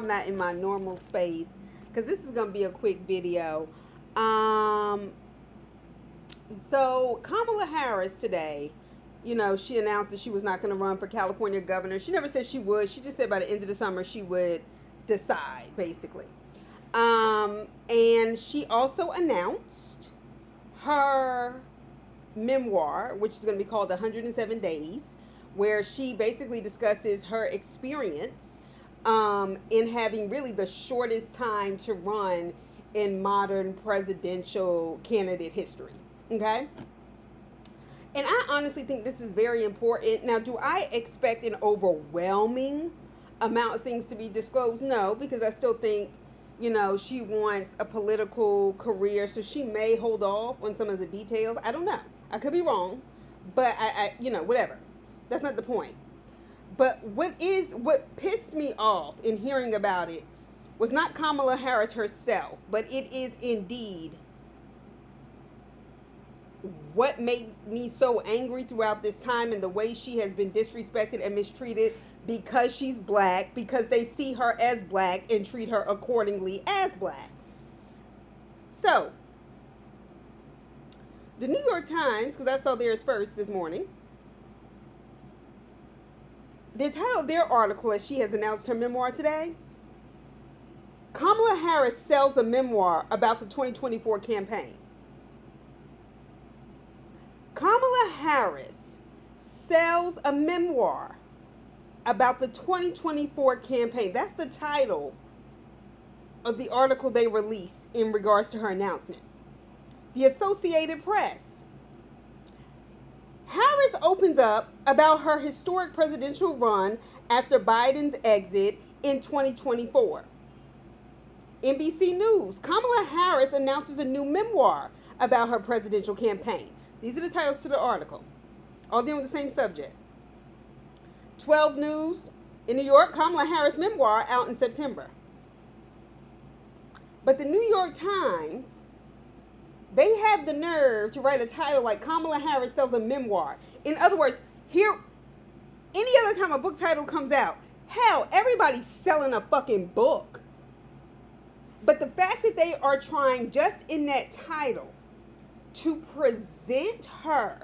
I'm not in my normal space because this is going to be a quick video. So Kamala Harris today, she announced that she was not going to run for California governor. She never said she would. She just said by the end of the summer she would decide, basically. And she also announced her memoir, which is going to be called 107 Days, where she basically discusses her experience in having really the shortest time to run in modern presidential candidate history. Okay? And I honestly think this is very important. Now, do I expect an overwhelming amount of things to be disclosed? No, because I still think, she wants a political career, so she may hold off on some of the details. I don't know. I could be wrong, but I whatever. That's not the point. But what pissed me off in hearing about it was not Kamala Harris herself, but it is indeed what made me so angry throughout this time, and the way she has been disrespected and mistreated because she's black, because they see her as black and treat her accordingly as black. So, the New York Times, because I saw theirs first this morning, the title of their article, as she has announced her memoir today, Kamala Harris sells a memoir about the 2024 campaign. Kamala Harris sells a memoir about the 2024 campaign. That's the title of the article they released in regards to her announcement. The Associated Press. Harris opens up about her historic presidential run after Biden's exit in 2024. NBC News. Kamala Harris announces a new memoir about her presidential campaign. These are the titles to the article, all dealing with the same subject. 12 News. In New York, Kamala Harris memoir out in September. But the New York Times, they have the nerve to write a title like Kamala Harris sells a memoir. In other words, here, any other time a book title comes out, hell, everybody's selling a fucking book. But the fact that they are trying just in that title to present her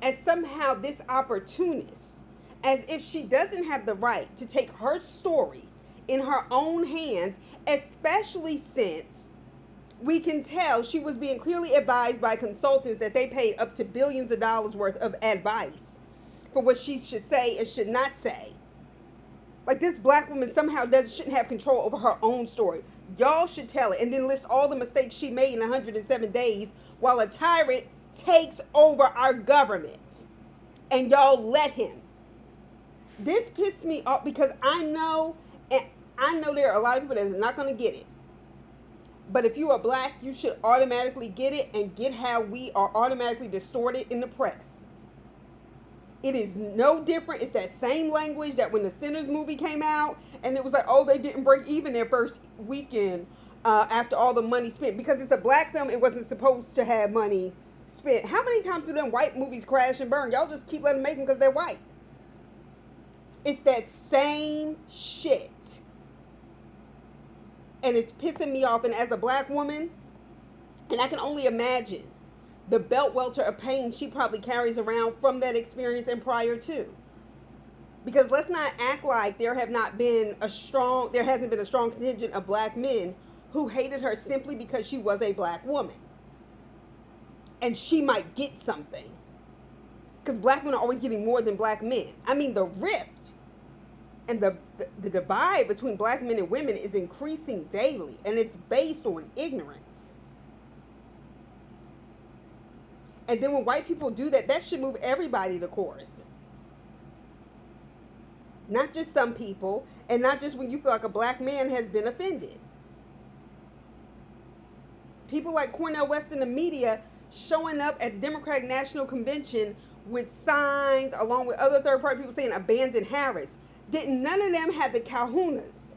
as somehow this opportunist, as if she doesn't have the right to take her story in her own hands, especially since we can tell she was being clearly advised by consultants that they paid up to billions of dollars worth of advice for what she should say and should not say. Like, this black woman somehow shouldn't have control over her own story. Y'all should tell it and then list all the mistakes she made in 107 days while a tyrant takes over our government. And y'all let him. This pissed me off because I know there are a lot of people that are not going to get it. But if you are black, you should automatically get it and get how we are automatically distorted in the press. It is no different. It's that same language that when the Sinners movie came out and it was like, oh, they didn't break even their first weekend after all the money spent. Because it's a black film, it wasn't supposed to have money spent. How many times do them white movies crash and burn? Y'all just keep letting them make them because they're white. It's that same shit. And it's pissing me off. And as a black woman, and I can only imagine the belt welter of pain she probably carries around from that experience and prior to. Because let's not act like there hasn't been a strong contingent of black men who hated her simply because she was a black woman. And she might get something. Because black men are always getting more than black men. I mean, the rift and the divide between black men and women is increasing daily. And it's based on ignorance. And then when white people do that, that should move everybody to chorus. Not just some people, and not just when you feel like a black man has been offended. People like Cornel West in the media showing up at the Democratic National Convention with signs, along with other third-party people saying, abandon Harris. Didn't none of them have the kahunas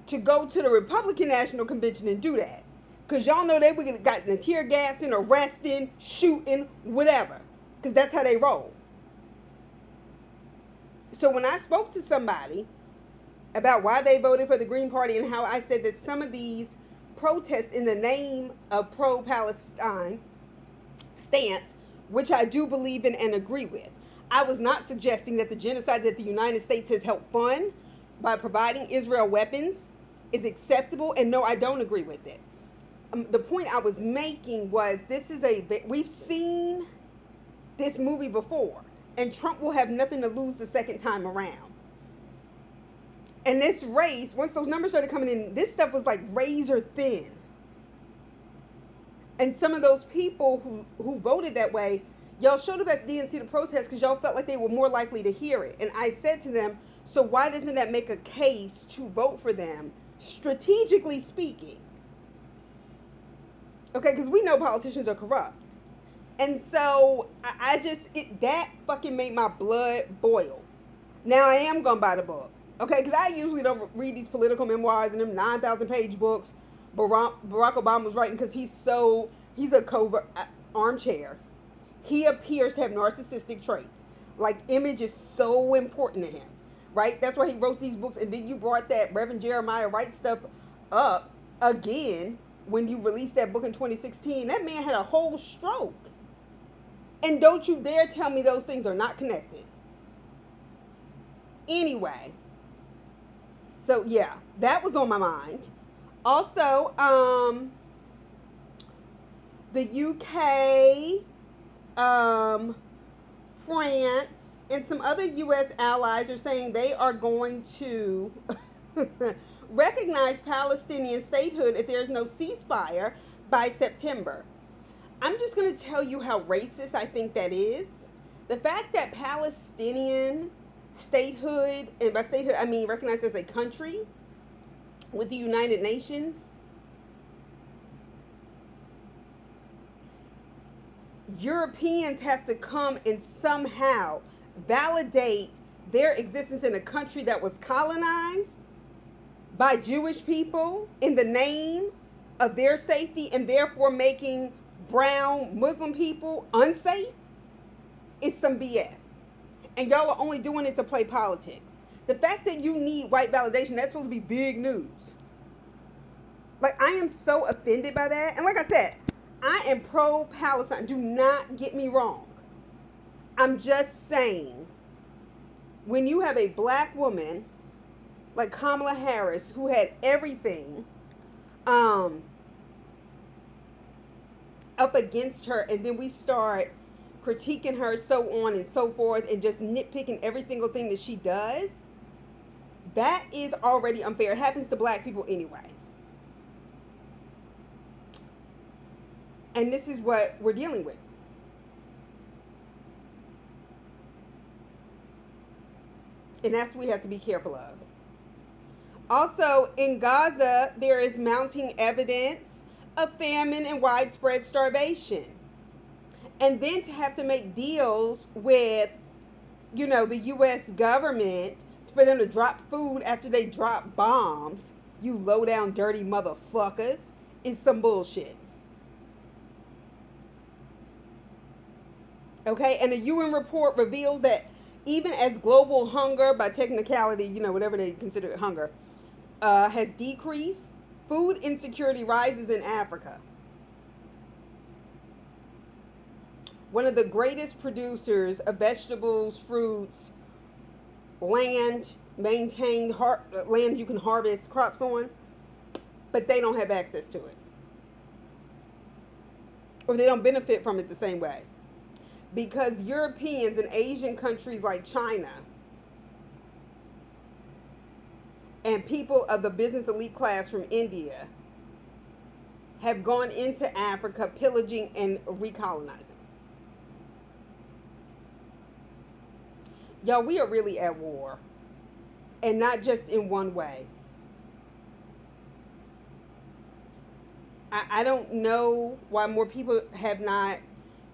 to go to the Republican National Convention and do that? Because y'all know they would have gotten the tear gassing, arresting, shooting, whatever. Because that's how they roll. So when I spoke to somebody about why they voted for the Green Party and how I said that some of these protests in the name of pro-Palestine stance, which I do believe in and agree with. I was not suggesting that the genocide that the United States has helped fund by providing Israel weapons is acceptable, and no, I don't agree with it. The point I was making was we've seen this movie before, and Trump will have nothing to lose the second time around. And this race, once those numbers started coming in, this stuff was like razor thin. And some of those people who voted that way, y'all showed up at the DNC to protest because y'all felt like they were more likely to hear it. And I said to them, so why doesn't that make a case to vote for them, strategically speaking? Okay, because we know politicians are corrupt. And so that fucking made my blood boil. Now I am going to buy the book. Okay, because I usually don't read these political memoirs and them 9,000-page books Barack Obama was writing because he's a covert armchair. He appears to have narcissistic traits. Like, image is so important to him, right? That's why he wrote these books. And then you brought that Reverend Jeremiah Wright stuff up again when you released that book in 2016. That man had a whole stroke. And don't you dare tell me those things are not connected. Anyway, so yeah, that was on my mind. Also, the UK, France, and some other U.S. allies are saying they are going to recognize Palestinian statehood if there's no ceasefire by September. I'm just going to tell you how racist I think that is. The fact that Palestinian statehood, and by statehood I mean recognized as a country with the United Nations, Europeans have to come and somehow validate their existence in a country that was colonized by Jewish people in the name of their safety and therefore making brown Muslim people unsafe is some BS. And y'all are only doing it to play politics. The fact that you need white validation, that's supposed to be big news. Like, I am so offended by that. And like I said, I am pro-Palestine. Do not get me wrong. I'm just saying, when you have a black woman like Kamala Harris who had everything up against her, and then we start critiquing her, so on and so forth, and just nitpicking every single thing that she does, that is already unfair. It happens to black people anyway. And this is what we're dealing with. And that's what we have to be careful of. Also, in Gaza, there is mounting evidence of famine and widespread starvation. And then to have to make deals with, the U.S. government for them to drop food after they drop bombs, you low down dirty motherfuckers, is some bullshit. Okay, and a UN report reveals that even as global hunger, by technicality, whatever they consider hunger, has decreased, food insecurity rises in Africa. One of the greatest producers of vegetables, fruits, land land you can harvest crops on, but they don't have access to it. Or they don't benefit from it the same way. Because Europeans and Asian countries like China and people of the business elite class from India have gone into Africa pillaging and recolonizing. Y'all, we are really at war. And not just in one way. I don't know why more people have not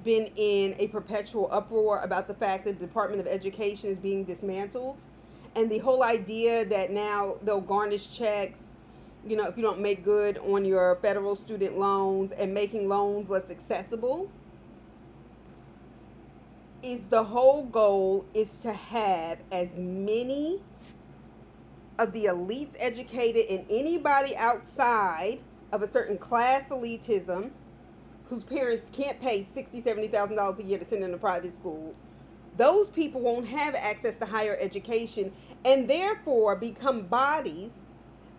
been in a perpetual uproar about the fact that the Department of Education is being dismantled. And the whole idea that now they'll garnish checks, if you don't make good on your federal student loans, and making loans less accessible. The whole goal is to have as many of the elites educated and anybody outside of a certain class elitism whose parents can't pay $60,000, $70,000 a year to send them to private school, those people won't have access to higher education and therefore become bodies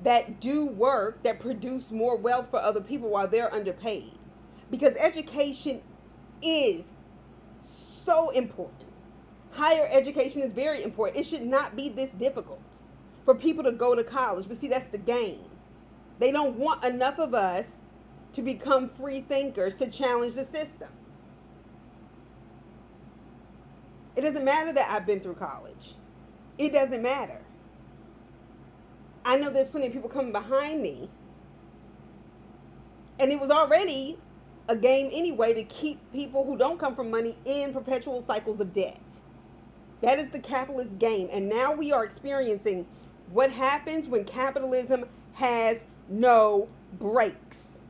that do work that produce more wealth for other people while they're underpaid. Because education is so important. Higher education is very important. It should not be this difficult for people to go to college. But see, that's the game. They don't want enough of us to become free thinkers to challenge the system. It doesn't matter that I've been through college. It doesn't matter. I know there's plenty of people coming behind me. And it was already a game anyway to keep people who don't come from money in perpetual cycles of debt. That is the capitalist game. And now we are experiencing what happens when capitalism has no brakes.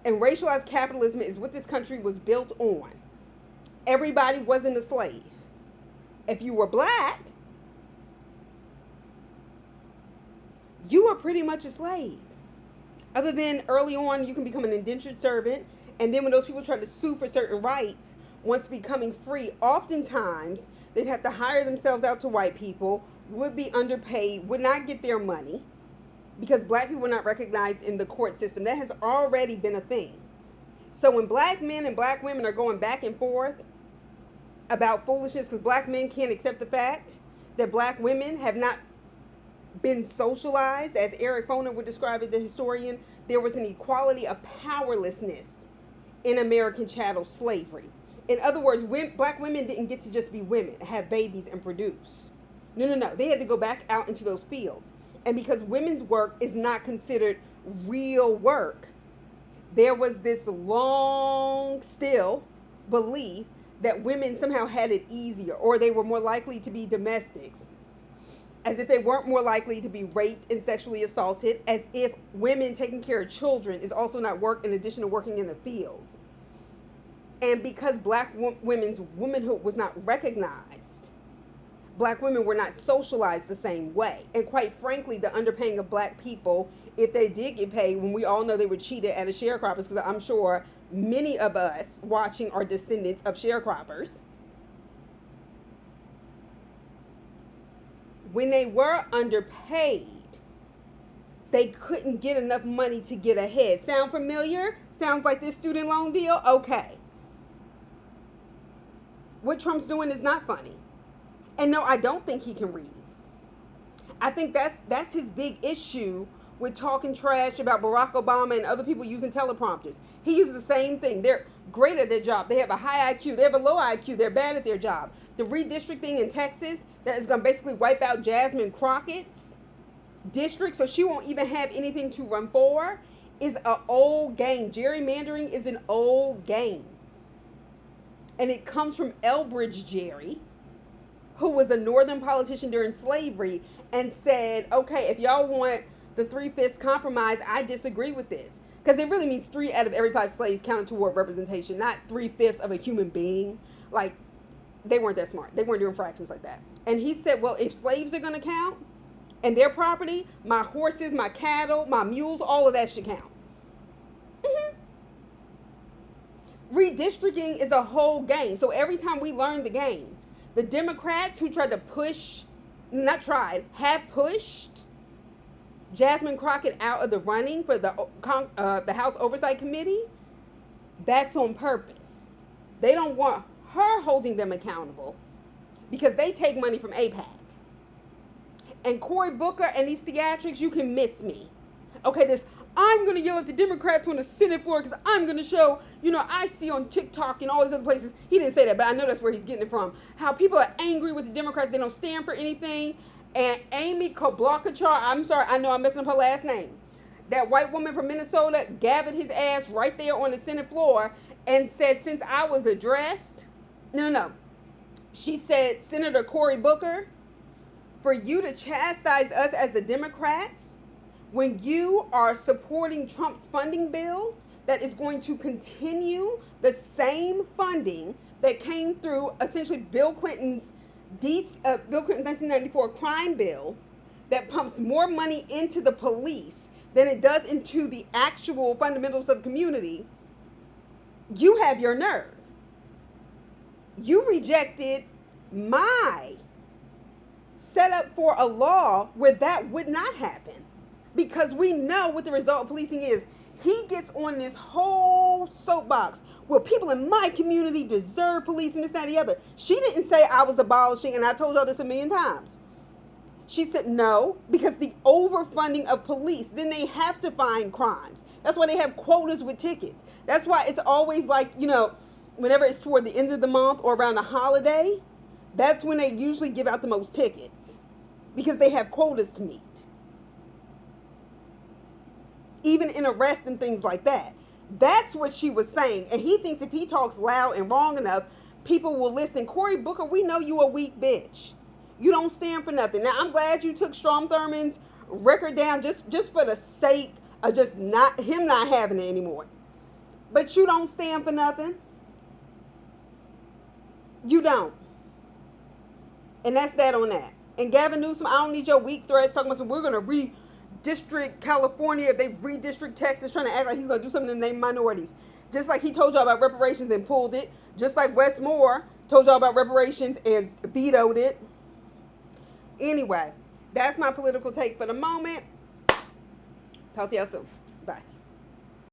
And racialized capitalism is what this country was built on. Everybody wasn't a slave. If you were black, you were pretty much a slave. Other than early on, you can become an indentured servant. And then when those people try to sue for certain rights, once becoming free, oftentimes they'd have to hire themselves out to white people, would be underpaid, would not get their money because black people were not recognized in the court system. That has already been a thing. So when black men and black women are going back and forth about foolishness because black men can't accept the fact that black women have not been socialized, as Eric Foner would describe it, the historian, there was an equality of powerlessness in American chattel slavery. In other words, black women didn't get to just be women, have babies and produce. No. They had to go back out into those fields. And because women's work is not considered real work, there was this long still belief that women somehow had it easier or they were more likely to be domestics, as if they weren't more likely to be raped and sexually assaulted, as if women taking care of children is also not work in addition to working in the fields. And because black women's womanhood was not recognized, black women were not socialized the same way. And quite frankly, the underpaying of black people, if they did get paid, when we all know they were cheated at a sharecroppers, because I'm sure many of us watching are descendants of sharecroppers. When they were underpaid, they couldn't get enough money to get ahead. Sound familiar? Sounds like this student loan deal? Okay. What Trump's doing is not funny. And no, I don't think he can read. I think that's his big issue with talking trash about Barack Obama and other people using teleprompters. He uses the same thing. They're great at their job. They have a high IQ. They have a low IQ. They're bad at their job. The redistricting in Texas that is going to basically wipe out Jasmine Crockett's district so she won't even have anything to run for is an old game. Gerrymandering is an old game. And it comes from Elbridge Gerry, who was a northern politician during slavery and said, okay, if y'all want the 3/5 compromise, I disagree with this. Because it really means 3 out of every 5 slaves counted toward representation, not 3/5 of a human being. Like, they weren't that smart. They weren't doing fractions like that. And he said, well, if slaves are going to count and their property, my horses, my cattle, my mules, all of that should count. Redistricting is a whole game. So every time we learn the game, the Democrats who tried to have pushed Jasmine Crockett out of the running for the House Oversight Committee, that's on purpose. They don't want her holding them accountable because they take money from AIPAC. And Cory Booker and these theatrics, you can miss me. Okay, I'm going to yell at the Democrats on the Senate floor because I'm going to show, I see on TikTok and all these other places. He didn't say that, but I know that's where he's getting it from. How people are angry with the Democrats. They don't stand for anything. And Amy Klobuchar, I'm sorry, I know I'm messing up her last name. That white woman from Minnesota gathered his ass right there on the Senate floor and said, since I was addressed, no. She said, Senator Cory Booker, for you to chastise us as the Democrats, when you are supporting Trump's funding bill that is going to continue the same funding that came through essentially Bill Clinton's 1994 crime bill that pumps more money into the police than it does into the actual fundamentals of the community, you have your nerve. You rejected my setup for a law where that would not happen. Because we know what the result of policing is. He gets on this whole soapbox where people in my community deserve policing, this, that, and the other. She didn't say I was abolishing, and I told y'all this a million times. She said no, because the overfunding of police, then they have to find crimes. That's why they have quotas with tickets. That's why it's always like, you know, whenever it's toward the end of the month or around a holiday, that's when they usually give out the most tickets, because they have quotas to meet. Even in arrests and things like that. That's what she was saying. And he thinks if he talks loud and wrong enough, people will listen. Cory Booker, we know you a weak bitch. You don't stand for nothing. Now, I'm glad you took Strom Thurmond's record down just for the sake of just not having it anymore. But you don't stand for nothing. You don't. And that's that on that. And Gavin Newsom, I don't need your weak threats talking about some, we're going to redistrict California, they redistrict Texas, trying to act like he's going to do something to name minorities. Just like he told y'all about reparations and pulled it. Just like Wes Moore told y'all about reparations and vetoed it. Anyway, that's my political take for the moment. Talk to y'all soon.